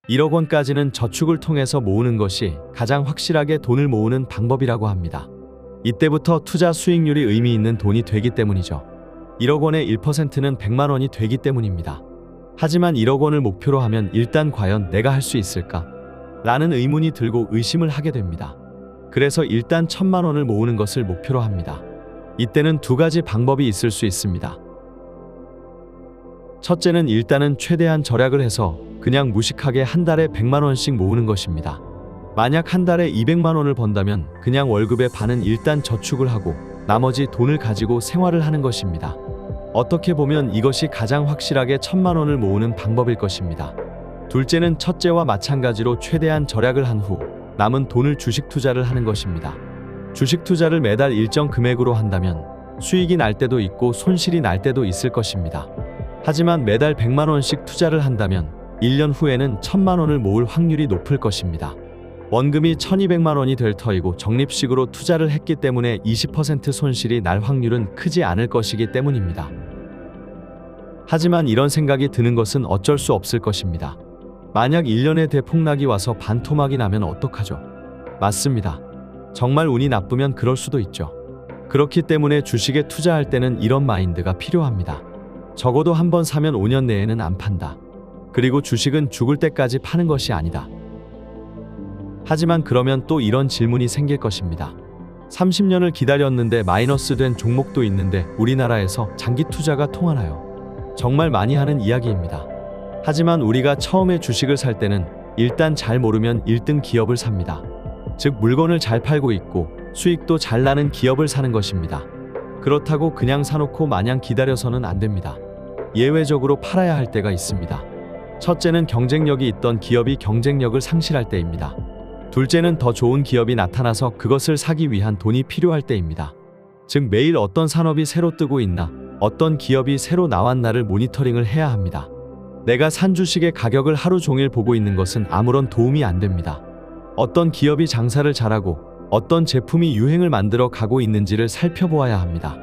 1억 원까지는 저축을 통해서 모으는 것이 가장 확실하게 돈을 모으는 방법이라고 합니다. 이때부터 투자 수익률이 의미 있는 돈이 되기 때문이죠. 1억 원의 1%는 100만 원이 되기 때문입니다. 하지만 1억 원을 목표로 하면 일단 과연 내가 할 수 있을까? 라는 의문이 들고 의심을 하게 됩니다. 그래서 일단 1000만 원을 모으는 것을 목표로 합니다. 이때는 두 가지 방법이 있을 수 있습니다. 첫째는 일단은 최대한 절약을 해서 그냥 무식하게 한 달에 100만 원씩 모으는 것입니다. 만약 한 달에 200만 원을 번다면 그냥 월급의 반은 일단 저축을 하고 나머지 돈을 가지고 생활을 하는 것입니다. 어떻게 보면 이것이 가장 확실하게 1000만 원을 모으는 방법일 것입니다. 둘째는 첫째와 마찬가지로 최대한 절약을 한 후 남은 돈을 주식 투자를 하는 것입니다. 주식 투자를 매달 일정 금액으로 한다면 수익이 날 때도 있고 손실이 날 때도 있을 것입니다. 하지만 매달 100만 원씩 투자를 한다면 1년 후에는 1000만 원을 모을 확률이 높을 것입니다. 원금이 1200만 원이 될 터이고 적립식으로 투자를 했기 때문에 20% 손실이 날 확률은 크지 않을 것이기 때문입니다. 하지만 이런 생각이 드는 것은 어쩔 수 없을 것입니다. 만약 1년에 대폭락이 와서 반토막이 나면 어떡하죠? 맞습니다. 정말 운이 나쁘면 그럴 수도 있죠. 그렇기 때문에 주식에 투자할 때는 이런 마인드가 필요합니다. 적어도 한번 사면 5년 내에는 안 판다. 그리고 주식은 죽을 때까지 파는 것이 아니다. 하지만 그러면 또 이런 질문이 생길 것입니다. 30년을 기다렸는데 마이너스 된 종목도 있는데 우리나라에서 장기 투자가 통하나요? 정말 많이 하는 이야기입니다. 하지만 우리가 처음에 주식을 살 때는 일단 잘 모르면 1등 기업을 삽니다. 즉 물건을 잘 팔고 있고 수익도 잘 나는 기업을 사는 것입니다. 그렇다고 그냥 사놓고 마냥 기다려서는 안 됩니다. 예외적으로 팔아야 할 때가 있습니다. 첫째는 경쟁력이 있던 기업이 경쟁력을 상실할 때입니다. 둘째는 더 좋은 기업이 나타나서 그것을 사기 위한 돈이 필요할 때입니다. 즉 매일 어떤 산업이 새로 뜨고 있나, 어떤 기업이 새로 나왔나를 모니터링을 해야 합니다. 내가 산 주식의 가격을 하루 종일 보고 있는 것은 아무런 도움이 안 됩니다. 어떤 기업이 장사를 잘하고 어떤 제품이 유행을 만들어 가고 있는지를 살펴보아야 합니다.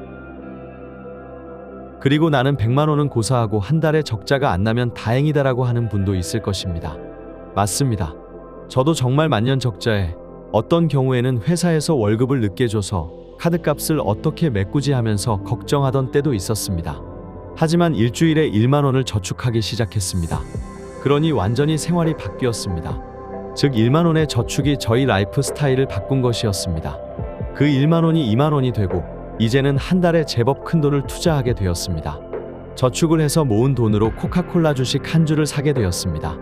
그리고 나는 100만 원은 고사하고 한 달에 적자가 안 나면 다행이다라고 하는 분도 있을 것입니다. 맞습니다. 저도 정말 만년 적자에 어떤 경우에는 회사에서 월급을 늦게 줘서 카드값을 어떻게 메꾸지 하면서 걱정하던 때도 있었습니다. 하지만 일주일에 1만 원을 저축하기 시작했습니다. 그러니 완전히 생활이 바뀌었습니다. 즉 1만 원의 저축이 저희 라이프 스타일을 바꾼 것이었습니다. 그 1만 원이 2만 원이 되고 이제는 한 달에 제법 큰 돈을 투자하게 되었습니다. 저축을 해서 모은 돈으로 코카콜라 주식 한 주를 사게 되었습니다.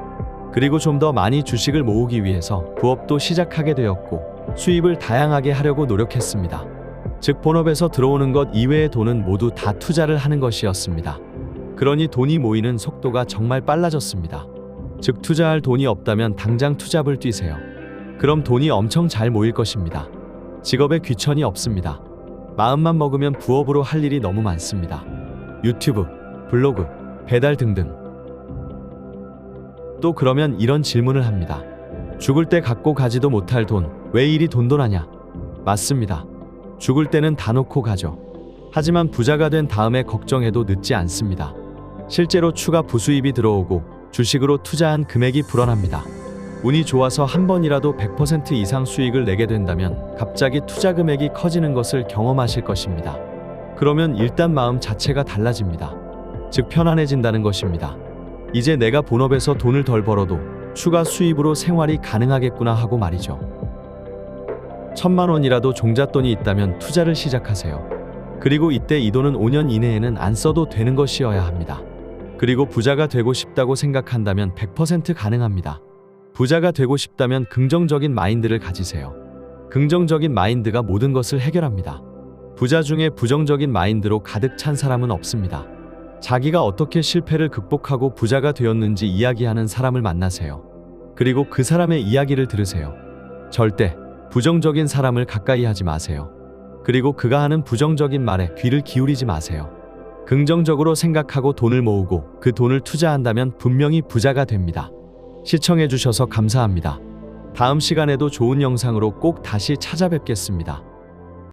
그리고 좀 더 많이 주식을 모으기 위해서 부업도 시작하게 되었고 수입을 다양하게 하려고 노력했습니다. 즉 본업에서 들어오는 것 이외의 돈은 모두 다 투자를 하는 것이었습니다. 그러니 돈이 모이는 속도가 정말 빨라졌습니다. 즉 투자할 돈이 없다면 당장 투잡을 뛰세요. 그럼 돈이 엄청 잘 모일 것입니다. 직업에 귀천이 없습니다. 마음만 먹으면 부업으로 할 일이 너무 많습니다. 유튜브, 블로그, 배달 등등. 또 그러면 이런 질문을 합니다. 죽을 때 갖고 가지도 못할 돈, 왜 이리 돈돈하냐? 맞습니다. 죽을 때는 다 놓고 가죠. 하지만 부자가 된 다음에 걱정해도 늦지 않습니다. 실제로 추가 부수입이 들어오고 주식으로 투자한 금액이 불어납니다. 운이 좋아서 한 번이라도 100% 이상 수익을 내게 된다면 갑자기 투자 금액이 커지는 것을 경험하실 것입니다. 그러면 일단 마음 자체가 달라집니다. 즉 편안해진다는 것입니다. 이제 내가 본업에서 돈을 덜 벌어도 추가 수입으로 생활이 가능하겠구나 하고 말이죠. 1000만 원이라도 종잣돈이 있다면 투자를 시작하세요. 그리고 이때 이 돈은 5년 이내에는 안 써도 되는 것이어야 합니다. 그리고 부자가 되고 싶다고 생각한다면 100% 가능합니다. 부자가 되고 싶다면 긍정적인 마인드를 가지세요. 긍정적인 마인드가 모든 것을 해결합니다. 부자 중에 부정적인 마인드로 가득 찬 사람은 없습니다. 자기가 어떻게 실패를 극복하고 부자가 되었는지 이야기하는 사람을 만나세요. 그리고 그 사람의 이야기를 들으세요. 절대 부정적인 사람을 가까이 하지 마세요. 그리고 그가 하는 부정적인 말에 귀를 기울이지 마세요. 긍정적으로 생각하고 돈을 모으고 그 돈을 투자한다면 분명히 부자가 됩니다. 시청해주셔서 감사합니다. 다음 시간에도 좋은 영상으로 꼭 다시 찾아뵙겠습니다.